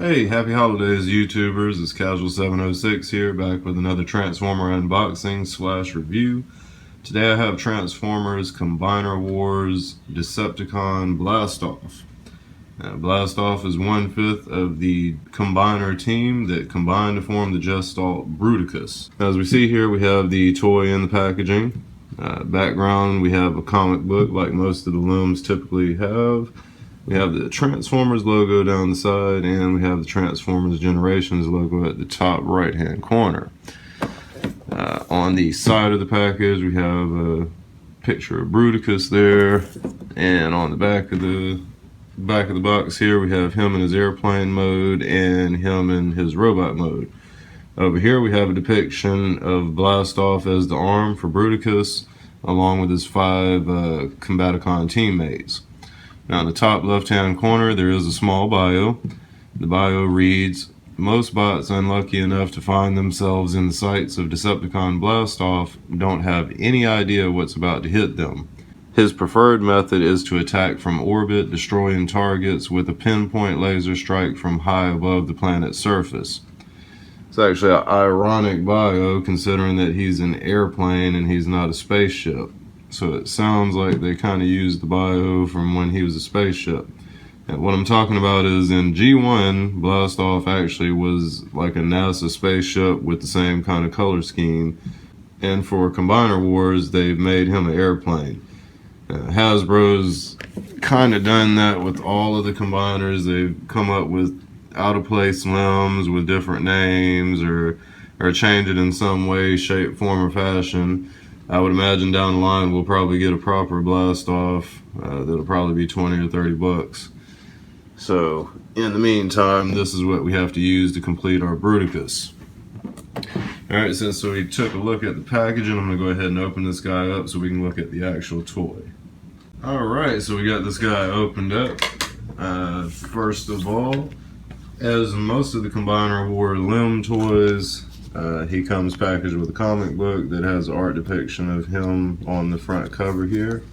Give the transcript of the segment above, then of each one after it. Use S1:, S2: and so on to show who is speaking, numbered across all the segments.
S1: Hey, happy holidays, YouTubers. It's Casual706 here, back with another Transformer unboxing / review. Today I have Transformers Combiner Wars Decepticon Blastoff. Blastoff is 1/5 of the Combiner team that combined to form the Gestalt Bruticus. As we see here, we have the toy in the packaging. Background, we have a comic book like most of the limbs typically have. We have the Transformers logo down the side, and we have the Transformers Generations logo at the top right hand corner. On the side of the package, we have a picture of Bruticus there, and on the back of the box here, we have him in his airplane mode and him in his robot mode. Over here, we have a depiction of Blastoff as the arm for Bruticus, along with his 5 Combaticon teammates. Now in the top left-hand corner, there is a small bio. The bio reads, "Most bots unlucky enough to find themselves in the sights of Decepticon Blastoff don't have any idea what's about to hit them. His preferred method is to attack from orbit, destroying targets with a pinpoint laser strike from high above the planet's surface." It's actually an ironic bio, considering that he's an airplane and he's not a spaceship. So it sounds like they kind of used the bio from when he was a spaceship. And what I'm talking about is in G1, Blastoff actually was like a NASA spaceship with the same kind of color scheme. And for Combiner Wars, they've made him an airplane. Hasbro's kind of done that with all of the Combiners. They've come up with out-of-place limbs with different names or change it in some way, shape, form, or fashion. I would imagine down the line we'll probably get a proper Blastoff that'll probably be 20 or 30 bucks. So in the meantime, this is what we have to use to complete our Bruticus. Alright, since we took a look at the packaging, I'm going to go ahead and open this guy up so we can look at the actual toy. Alright, so we got this guy opened up. First of all, as most of the Combiner War limb toys, he comes packaged with a comic book that has art depiction of him on the front cover here.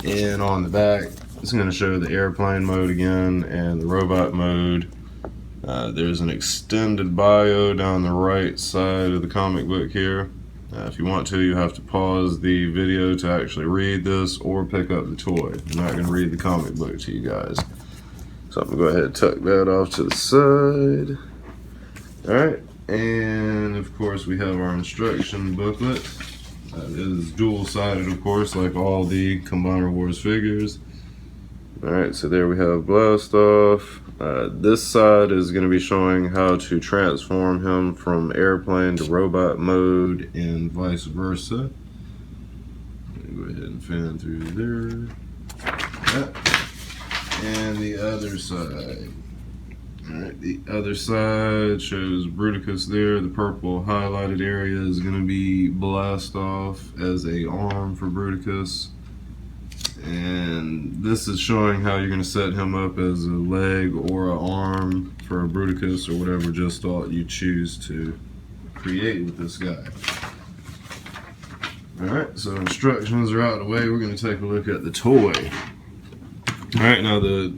S1: And on the back, it's going to show the airplane mode again and the robot mode. There's an extended bio down the right side of the comic book here. If you want to, you have to pause the video to actually read this or pick up the toy. I'm not going to read the comic book to you guys. So I'm going to go ahead and tuck that off to the side. Alright. And of course we have our instruction booklet. It is dual-sided, of course, like all the Combiner Wars figures. Alright, so there we have Blastoff. This side is going to be showing how to transform him from airplane to robot mode and vice versa. Go ahead and fan through there. And the other side. Alright, the other side shows Bruticus there. The purple highlighted area is going to be Blastoff as a arm for Bruticus. And this is showing how you're going to set him up as a leg or an arm for a Bruticus or whatever Gestalt you choose to create with this guy. Alright, so instructions are out of the way. We're going to take a look at the toy. Alright, now the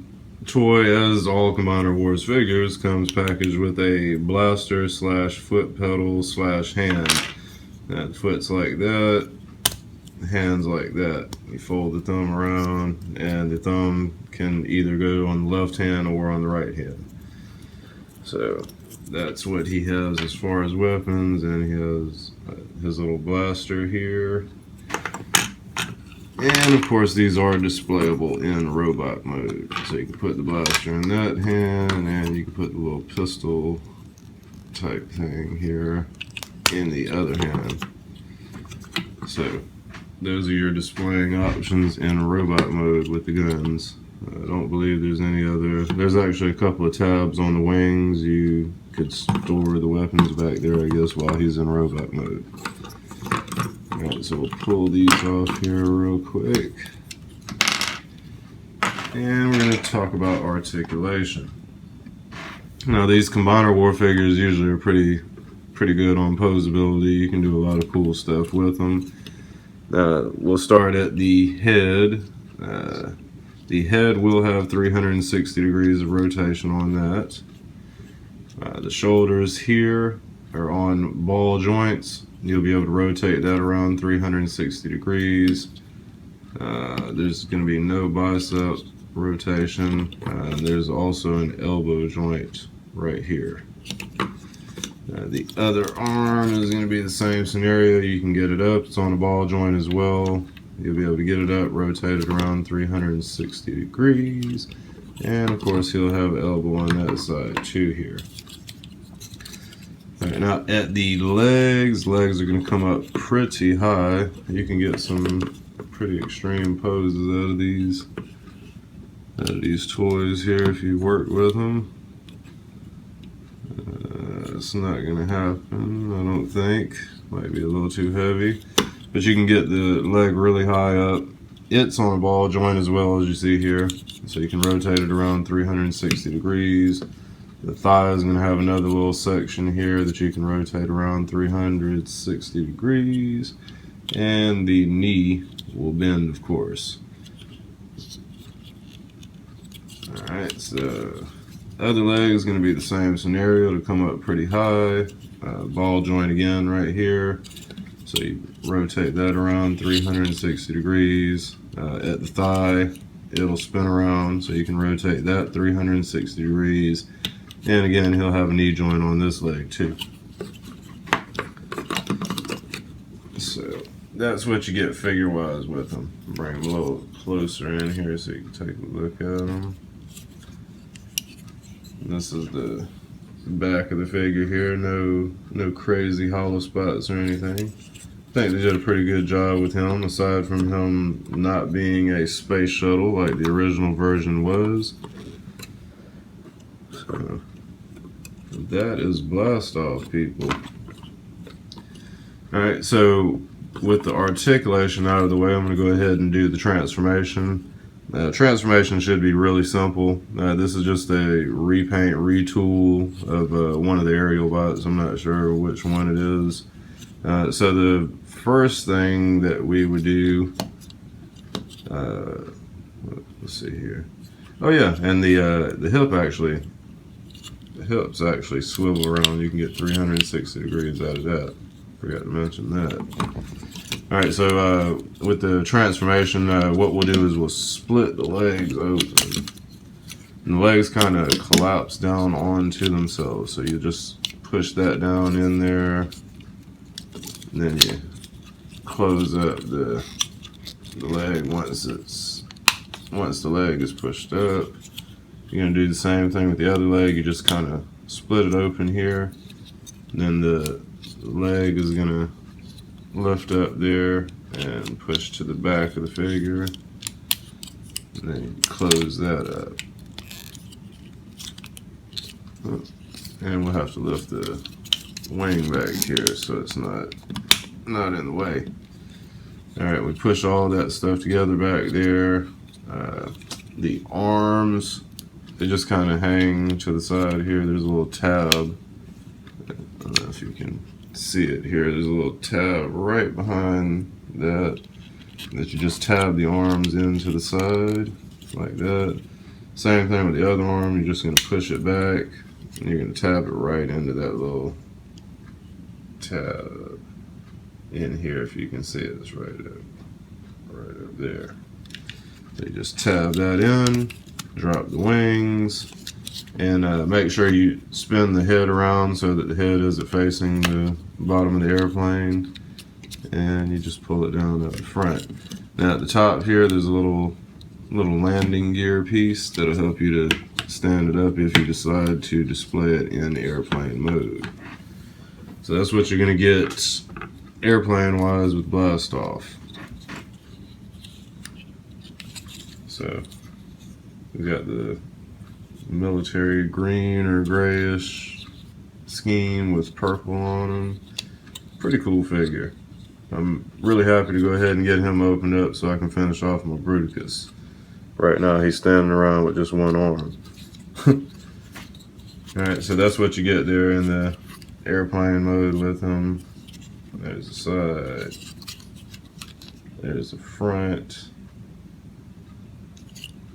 S1: toy, as all Combiner Wars figures, comes packaged with a blaster / foot pedal / hand. That foot's like that, the hand's like that. You fold the thumb around, and the thumb can either go on the left hand or on the right hand. So that's what he has as far as weapons, and he has his little blaster here. And of course these are displayable in robot mode. So you can put the blaster in that hand, and you can put the little pistol type thing here in the other hand. So those are your displaying options in robot mode with the guns. I don't believe there's any other. There's actually a couple of tabs on the wings. You could store the weapons back there, I guess, while he's in robot mode. Alright, so we'll pull these off here real quick. And we're going to talk about articulation. Now these Combiner War figures usually are pretty good on posability. You can do a lot of cool stuff with them. We'll start at the head. The head will have 360 degrees of rotation on that. The shoulders here are on ball joints. You'll be able to rotate that around 360 degrees. There's going to be no bicep rotation. There's also an elbow joint right here. The other arm is going to be the same scenario. You can get it up. It's on a ball joint as well. You'll be able to get it up, rotate it around 360 degrees. And of course, he'll have elbow on that side too here. All right, now at the legs are going to come up pretty high. You can get some pretty extreme poses out of these toys here if you work with them. It's not going to happen, I don't think. Might be a little too heavy, but you can get the leg really high up. It's on a ball joint as well, as you see here, so you can rotate it around 360 degrees. The thigh is going to have another little section here that you can rotate around 360 degrees, and the knee will bend, of course. Alright, so other leg is going to be the same scenario. To come up pretty high. Ball joint again right here. So you rotate that around 360 degrees. At the thigh, it'll spin around, so you can rotate that 360 degrees. And again, he'll have a knee joint on this leg too. So that's what you get figure-wise with them. Bring them a little closer in here so you can take a look at them. This is the back of the figure here. No crazy hollow spots or anything. I think they did a pretty good job with him, aside from him not being a space shuttle like the original version was. So that is Blast Off, people. Alright, so with the articulation out of the way, I'm going to go ahead and do the transformation. Transformation should be really simple. This is just a repaint, retool of one of the aerial bots. I'm not sure which one it is. So the first thing that we would do, let's see here. Oh yeah, and the hips actually swivel around. You can get 360 degrees out of that. Forgot to mention that. Alright, so with the transformation, what we'll do is we'll split the legs open. And the legs kind of collapse down onto themselves. So you just push that down in there. And then you close up the leg once the leg is pushed up. You're going to do the same thing with the other leg. You just kind of split it open here. And then the leg is going to lift up there and push to the back of the figure, and then you close that up. And we'll have to lift the wing back here so it's not in the way. Alright, we push all that stuff together back there. The arms, they just kind of hang to the side here. There's a little tab. I don't know if you can see it here. There's a little tab right behind that you just tab the arms into the side like that. Same thing with the other arm. You're just going to push it back and you're going to tab it right into that little tab in here. If you can see it, it's right up there. So you just tab that in, drop the wings, and make sure you spin the head around so that the head isn't facing the bottom of the airplane, and you just pull it down at the front. Now at the top here, there's a little landing gear piece that'll help you to stand it up if you decide to display it in airplane mode. So that's what you're going to get airplane wise with Blast Off. So we got the military green or grayish scheme with purple on them. Pretty cool figure. I'm really happy to go ahead and get him opened up so I can finish off my Bruticus. Right now he's standing around with just one arm. Alright, so that's what you get there in the airplane mode with him. There's the side. There's the front.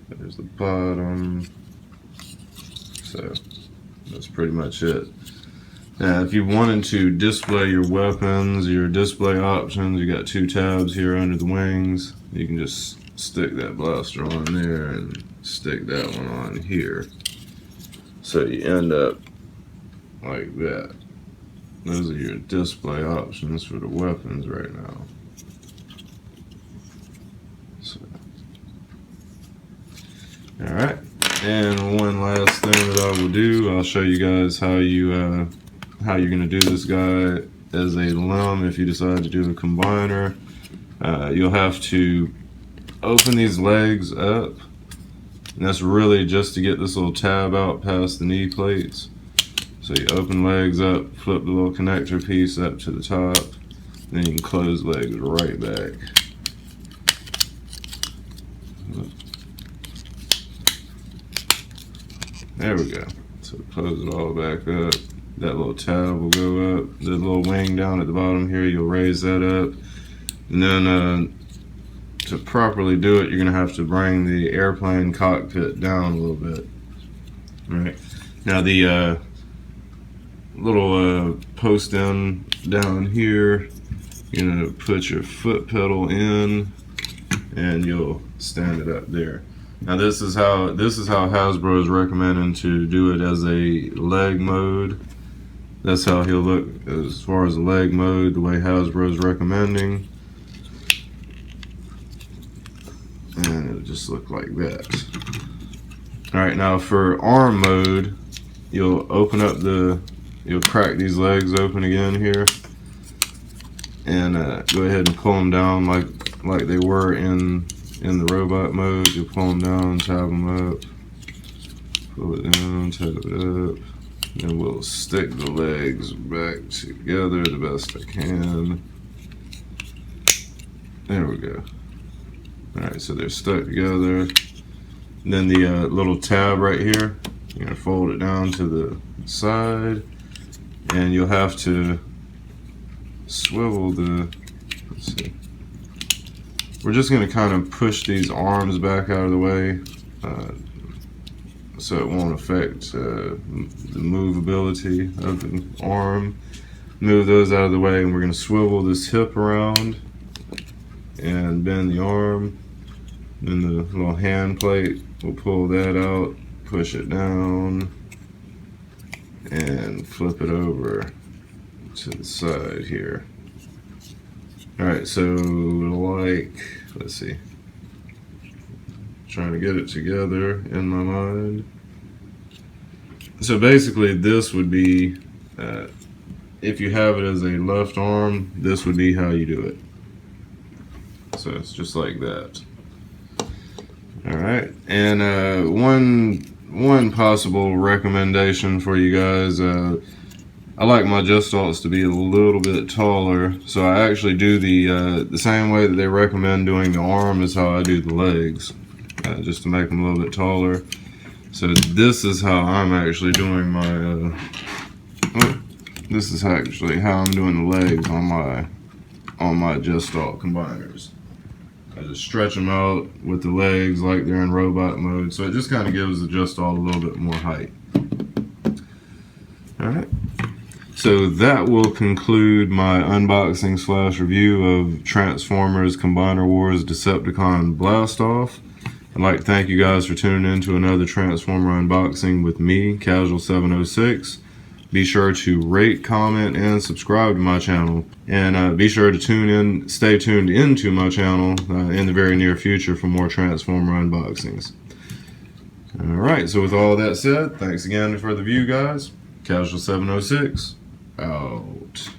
S1: There's the bottom. So That's pretty much it. Now, if you wanted to display your weapons, your display options, you got 2 tabs here under the wings. You can just stick that blaster on there and stick that one on here. So you end up like that. Those are your display options for the weapons right now. So, all right. And one last thing that I will do, I'll show you guys how you're gonna do this guy as a limb. If you decide to do a combiner, you'll have to open these legs up, and that's really just to get this little tab out past the knee plates. So you open legs up, flip the little connector piece up to the top, and then you can close legs right back. There we go. So close it all back up. That little tab will go up. The little wing down at the bottom here, you'll raise that up. And then to properly do it, you're gonna have to bring the airplane cockpit down a little bit. All right. Now the little post down here, you're gonna put your foot pedal in, and you'll stand it up there. Now this is how Hasbro is recommending to do it as a leg mode. That's how he'll look as far as the leg mode, the way Hasbro is recommending. And it'll just look like that. Alright, now for arm mode, you'll crack these legs open again here. And go ahead and pull them down like they were in the robot mode. You pull them down, tab them up, pull it down, tab it up, and we'll stick the legs back together the best I can. There we go. Alright, so they're stuck together. And then the little tab right here, you're gonna fold it down to the side, and you'll have to swivel let's see. We're just going to kind of push these arms back out of the way so it won't affect the movability of the arm. Move those out of the way, and we're going to swivel this hip around and bend the arm. Then the little hand plate, we'll pull that out, push it down, and flip it over to the side here. Alright, so let's see, trying to get it together in my mind. So basically this would be, if you have it as a left arm, this would be how you do it. So it's just like that. Alright, and one possible recommendation for you guys, I like my Just-Alts to be a little bit taller, so I actually do the same way that they recommend doing the arm is how I do the legs, just to make them a little bit taller. So this is how I'm actually doing my, this is actually how I'm doing the legs on my Just-Alt combiners. I just stretch them out with the legs like they're in robot mode, so it just kind of gives the Just-Alt a little bit more height. Alright. So that will conclude my unboxing / review of Transformers Combiner Wars Decepticon Blast Off. I'd like to thank you guys for tuning in to another Transformer unboxing with me, Casual706. Be sure to rate, comment, and subscribe to my channel. And be sure to stay tuned into my channel in the very near future for more Transformer unboxings. Alright, so with all that said, thanks again for the view, guys. Casual706. Out.